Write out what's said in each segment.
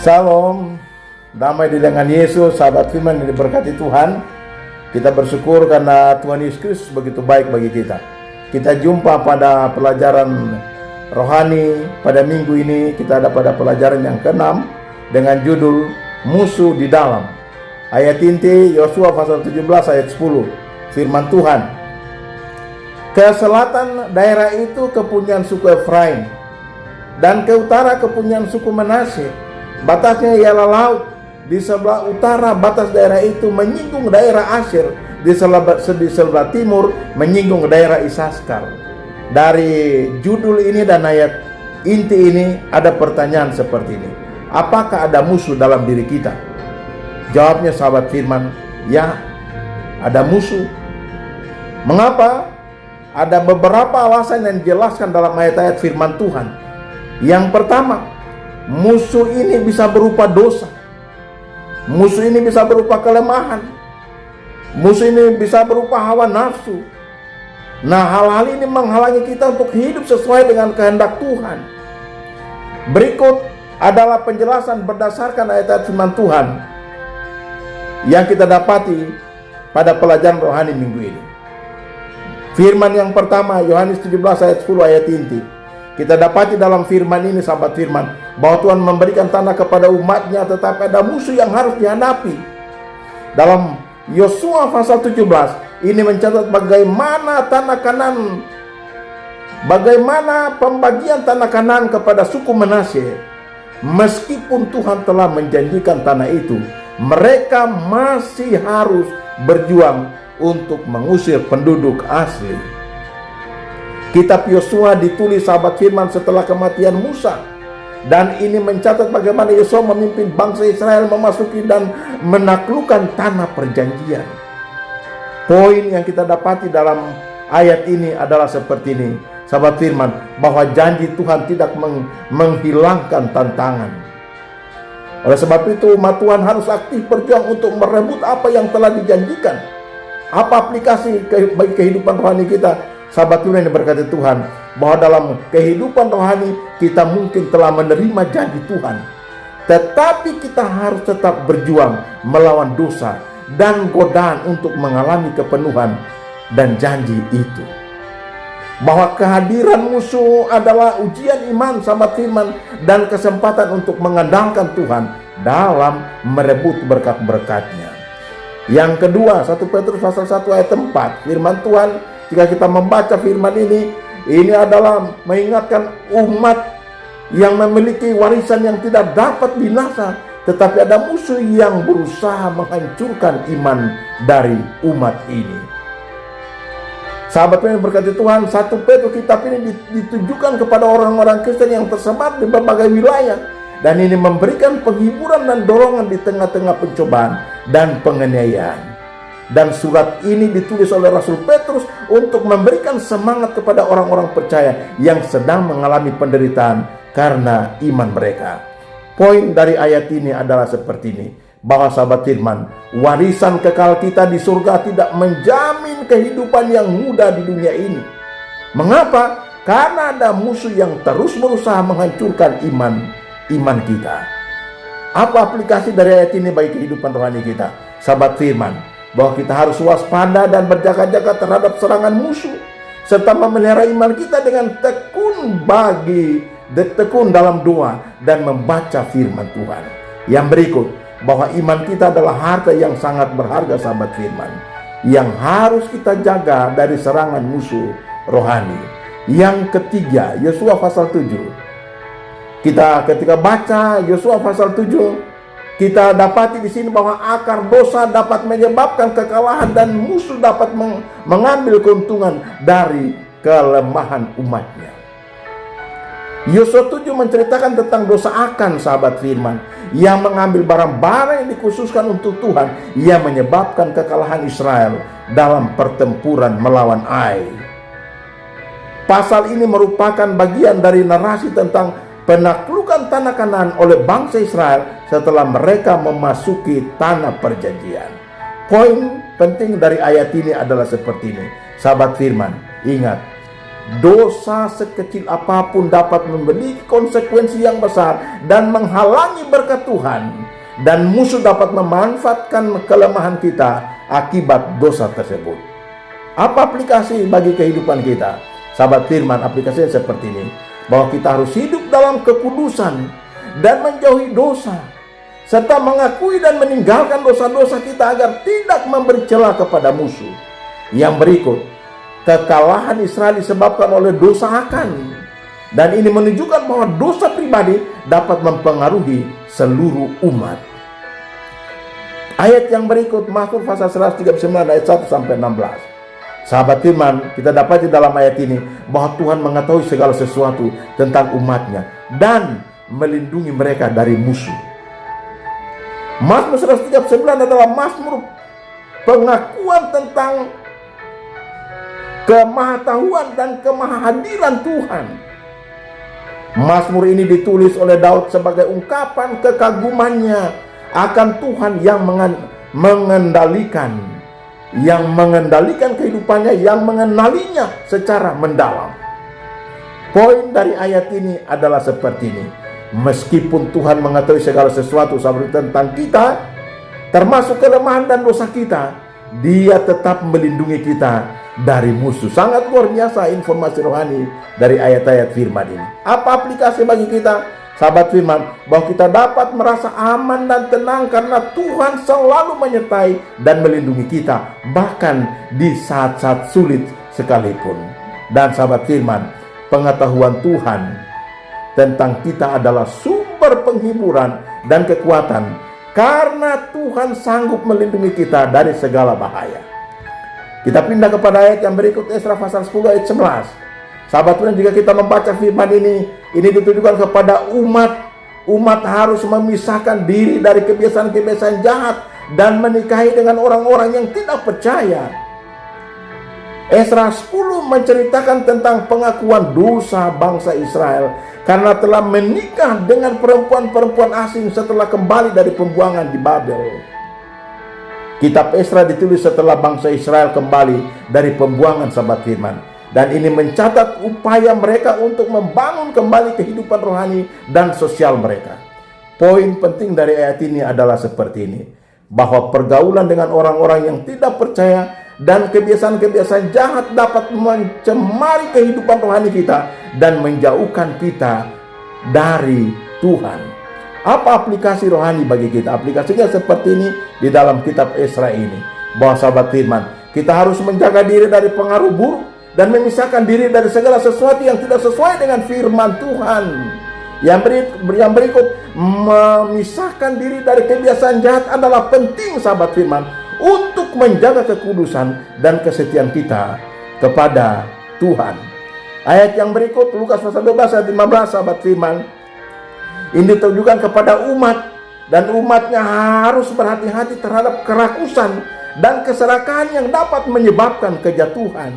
Salam, damai di lengan Yesus, sahabat firman yang diberkati Tuhan. Kita bersyukur karena Tuhan Yesus Kristus begitu baik bagi kita. Kita jumpa pada pelajaran rohani pada minggu ini. Kita ada pada pelajaran yang ke-6 dengan judul Musuh di Dalam. Ayat inti Yosua pasal 17 ayat 10. Firman Tuhan. Ke selatan daerah itu kepunyaan suku Efraim, dan ke utara kepunyaan suku Manasye. Batasnya ialah laut. Di sebelah utara batas daerah itu menyinggung daerah Asyer. Di sebelah timur menyinggung daerah Isaskar. Dari judul ini dan ayat inti ini ada pertanyaan seperti ini. Apakah ada musuh dalam diri kita? Jawabnya sahabat firman, ya, ada musuh. Mengapa? Ada beberapa alasan yang dijelaskan dalam ayat-ayat firman Tuhan. Yang pertama, musuh ini bisa berupa dosa. Musuh ini bisa berupa kelemahan. Musuh ini bisa berupa hawa nafsu. Nah, hal-hal ini menghalangi kita untuk hidup sesuai dengan kehendak Tuhan. Berikut adalah penjelasan berdasarkan ayat-ayat firman Tuhan yang kita dapati pada pelajaran rohani minggu ini. Firman yang pertama, Yohanes 17 ayat 10 ayat inti. Kita dapati dalam firman ini, sahabat firman, bahwa Tuhan memberikan tanah kepada umatnya, tetapi ada musuh yang harus dihadapi. Dalam Yosua pasal 17 ini mencatat bagaimana pembagian tanah Kanaan kepada suku Manasye. Meskipun Tuhan telah menjanjikan tanah itu, mereka masih harus berjuang untuk mengusir penduduk asli. Kitab Yosua ditulis sahabat firman setelah kematian Musa, dan ini mencatat bagaimana Yosua memimpin bangsa Israel memasuki dan menaklukkan tanah perjanjian. Poin yang kita dapati dalam ayat ini adalah seperti ini, sahabat firman, bahwa janji Tuhan tidak menghilangkan tantangan. Oleh sebab itu umat Tuhan harus aktif berjuang untuk merebut apa yang telah dijanjikan. Apa aplikasi bagi kehidupan rohani kita? Sahabat Tuhan yang berkata Tuhan, bahwa dalam kehidupan rohani kita mungkin telah menerima janji Tuhan, tetapi kita harus tetap berjuang melawan dosa dan godaan untuk mengalami kepenuhan dan janji itu. Bahwa kehadiran musuh adalah ujian iman, sahabat firman, dan kesempatan untuk mengandalkan Tuhan dalam merebut berkat-berkat-Nya. Yang kedua, 1 Petrus pasal 1 ayat 4, firman Tuhan, jika kita membaca firman ini adalah mengingatkan umat yang memiliki warisan yang tidak dapat binasa, tetapi ada musuh yang berusaha menghancurkan iman dari umat ini. Sahabat yang berkati Tuhan, 1 Petrus kitab ini ditujukan kepada orang-orang Kristen yang tersebar di berbagai wilayah, dan ini memberikan penghiburan dan dorongan di tengah-tengah pencobaan dan penganiayaan. Dan surat ini ditulis oleh Rasul Petrus untuk memberikan semangat kepada orang-orang percaya yang sedang mengalami penderitaan karena iman mereka. Poin dari ayat ini adalah seperti ini, bahwa sahabat firman, warisan kekal kita di surga tidak menjamin kehidupan yang mudah di dunia ini. Mengapa? Karena ada musuh yang terus berusaha menghancurkan iman kita. Apa aplikasi dari ayat ini bagi kehidupan rohani kita? Sahabat firman, bahwa kita harus waspada dan berjaga-jaga terhadap serangan musuh, serta memelihara iman kita dengan tekun dalam doa dan membaca firman Tuhan. Yang berikut, bahwa iman kita adalah harta yang sangat berharga, sahabat firman, yang harus kita jaga dari serangan musuh rohani. Yang ketiga, Yosua pasal 7. Kita ketika baca Yosua pasal 7, kita dapati di sini bahwa akar dosa dapat menyebabkan kekalahan dan musuh dapat mengambil keuntungan dari kelemahan umatnya. Yosua 7 menceritakan tentang dosa Akan, sahabat firman, yang mengambil barang-barang yang dikhususkan untuk Tuhan, yang menyebabkan kekalahan Israel dalam pertempuran melawan Ai. Pasal ini merupakan bagian dari narasi tentang penaklukan tanah Kanaan oleh bangsa Israel setelah mereka memasuki tanah perjanjian. Poin penting dari ayat ini adalah seperti ini, sahabat firman, ingat, Dosa sekecil apapun dapat memiliki konsekuensi yang besar dan menghalangi berkat Tuhan, dan musuh dapat memanfaatkan kelemahan kita akibat dosa tersebut. Apa aplikasi bagi kehidupan kita? Sahabat firman, aplikasinya seperti ini, bahwa kita harus hidup dalam kekudusan dan menjauhi dosa, serta mengakui dan meninggalkan dosa-dosa kita agar tidak memberi celah kepada musuh. Yang berikut, kekalahan Israel disebabkan oleh dosa Akan, dan ini menunjukkan bahwa dosa pribadi dapat mempengaruhi seluruh umat. Ayat yang berikut, Mazmur pasal 139 ayat 1 sampai 16. Sahabat firman, kita dapati dalam ayat ini bahwa Tuhan mengetahui segala sesuatu tentang umatnya dan melindungi mereka dari musuh. Mazmur 139 adalah mazmur pengakuan tentang kemahatauan dan kemahahadiran Tuhan. Mazmur ini ditulis oleh Daud sebagai ungkapan kekagumannya akan Tuhan yang mengendalikan kehidupannya, yang mengenalinya secara mendalam. Poin dari ayat ini adalah seperti ini: meskipun Tuhan mengetahui segala sesuatu tentang kita, termasuk kelemahan dan dosa kita, Dia tetap melindungi kita dari musuh. Sangat luar biasa informasi rohani dari ayat-ayat firman ini. Apa aplikasi bagi kita, sahabat firman? Bahwa kita dapat merasa aman dan tenang karena Tuhan selalu menyertai dan melindungi kita, bahkan di saat-saat sulit sekalipun. Dan sahabat firman, pengetahuan Tuhan tentang kita adalah sumber penghiburan dan kekuatan, karena Tuhan sanggup melindungi kita dari segala bahaya. Kita pindah kepada ayat yang berikut, Esra pasal 10 ayat 11. Sahabat Tuhan, jika kita membaca firman ini ditujukan kepada umat harus memisahkan diri dari kebiasaan-kebiasaan jahat dan menikahi dengan orang-orang yang tidak percaya. Esra 10 menceritakan tentang pengakuan dosa bangsa Israel karena telah menikah dengan perempuan-perempuan asing setelah kembali dari pembuangan di Babel. Kitab Esra ditulis setelah bangsa Israel kembali dari pembuangan, sahabat firman. Dan ini mencatat upaya mereka untuk membangun kembali kehidupan rohani dan sosial mereka. Poin penting dari ayat ini adalah seperti ini, bahwa pergaulan dengan orang-orang yang tidak percaya dan kebiasaan-kebiasaan jahat dapat mencemari kehidupan rohani kita dan menjauhkan kita dari Tuhan. Apa aplikasi rohani bagi kita? Aplikasinya seperti ini di dalam kitab Esra ini, bahwa sahabat firman, kita harus menjaga diri dari pengaruh buruk dan memisahkan diri dari segala sesuatu yang tidak sesuai dengan firman Tuhan. Yang berikut, memisahkan diri dari kebiasaan jahat adalah penting, sahabat firman, untuk menjaga kekudusan dan kesetiaan kita kepada Tuhan. Ayat yang berikut, Lukas pasal 12 ayat 15, sahabat firman, ini ditujukan kepada umat, dan umatnya harus berhati-hati terhadap kerakusan dan keserakahan yang dapat menyebabkan kejatuhan.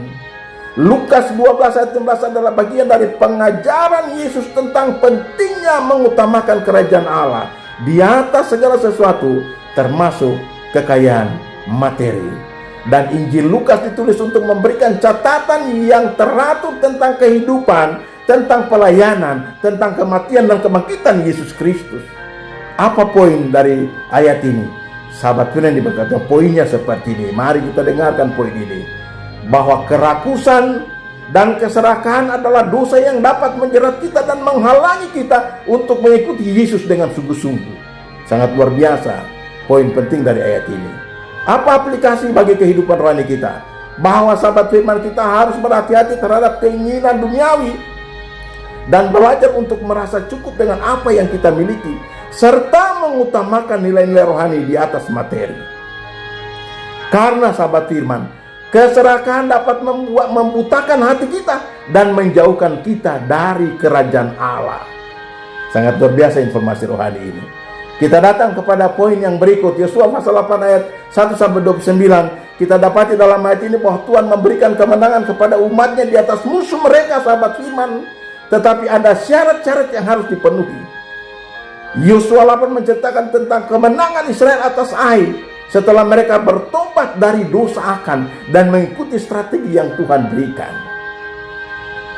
Lukas 12 ayat 16 adalah bagian dari pengajaran Yesus tentang pentingnya mengutamakan kerajaan Allah di atas segala sesuatu, termasuk kekayaan materi. Dan Injil Lukas ditulis untuk memberikan catatan yang teratur tentang kehidupan, tentang pelayanan, tentang kematian dan kebangkitan Yesus Kristus. Apa poin dari ayat ini? Sahabat Tuhan yang diberkati, poinnya seperti ini. Mari kita dengarkan poin ini, bahwa kerakusan dan keserakahan adalah dosa yang dapat menjerat kita dan menghalangi kita untuk mengikuti Yesus dengan sungguh-sungguh. Sangat luar biasa poin penting dari ayat ini. Apa aplikasi bagi kehidupan rohani kita? Bahwa sahabat firman, kita harus berhati-hati terhadap keinginan duniawi dan belajar untuk merasa cukup dengan apa yang kita miliki, serta mengutamakan nilai-nilai rohani di atas materi. Karena sahabat firman, keserakahan dapat membutakan hati kita dan menjauhkan kita dari kerajaan Allah. Sangat luar biasa informasi rohani ini. Kita datang kepada poin yang berikut, Yosua pasal 8 ayat 1 sampai 29. Kita dapati dalam ayat ini bahwa Tuhan memberikan kemenangan kepada umatnya di atas musuh mereka, sahabat firman. Tetapi ada syarat-syarat yang harus dipenuhi. Yosua 8 menceritakan tentang kemenangan Israel atas Ai setelah mereka bertobat dari dosa Akan dan mengikuti strategi yang Tuhan berikan.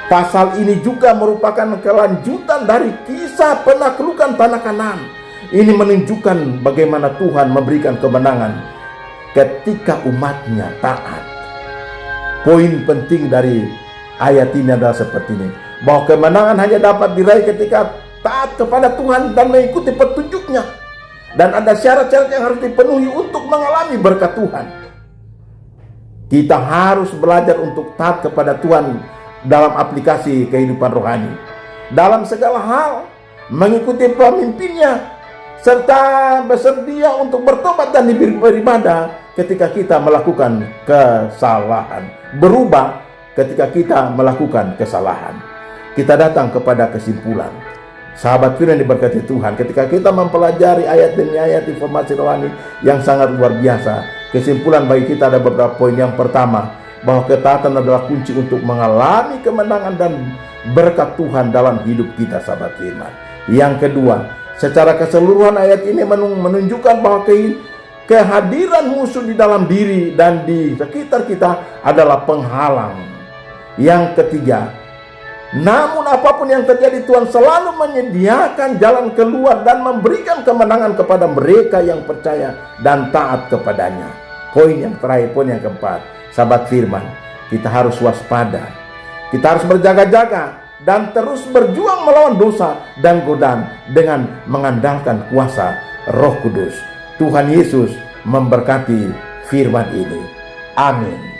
Pasal ini juga merupakan kelanjutan dari kisah penaklukan tanah Kanaan. Ini menunjukkan bagaimana Tuhan memberikan kemenangan ketika umatnya taat. Poin penting dari ayat ini adalah seperti ini, bahwa kemenangan hanya dapat diraih ketika taat kepada Tuhan dan mengikuti petunjuknya. Dan ada syarat-syarat yang harus dipenuhi untuk mengalami berkat Tuhan. Kita harus belajar untuk taat kepada Tuhan dalam aplikasi kehidupan rohani, dalam segala hal, mengikuti pemimpinnya, serta bersedia untuk bertobat dan beribadah ketika kita melakukan kesalahan, berubah ketika kita melakukan kesalahan. Kita datang kepada kesimpulan, sahabat firman diberkati Tuhan, ketika kita mempelajari ayat demi ayat informasi rohani yang sangat luar biasa, kesimpulan bagi kita ada beberapa poin. Yang pertama, bahwa ketaatan adalah kunci untuk mengalami kemenangan dan berkat Tuhan dalam hidup kita, sahabat firman. Yang kedua, secara keseluruhan ayat ini menunjukkan bahwa kehadiran musuh di dalam diri dan di sekitar kita adalah penghalang. Yang ketiga, namun apapun yang terjadi, Tuhan selalu menyediakan jalan keluar dan memberikan kemenangan kepada mereka yang percaya dan taat kepadanya. Poin yang terakhir, poin yang keempat, sahabat firman, kita harus waspada, kita harus berjaga-jaga dan terus berjuang melawan dosa dan godaan dengan mengandalkan kuasa Roh Kudus. Tuhan Yesus memberkati firman ini. Amin.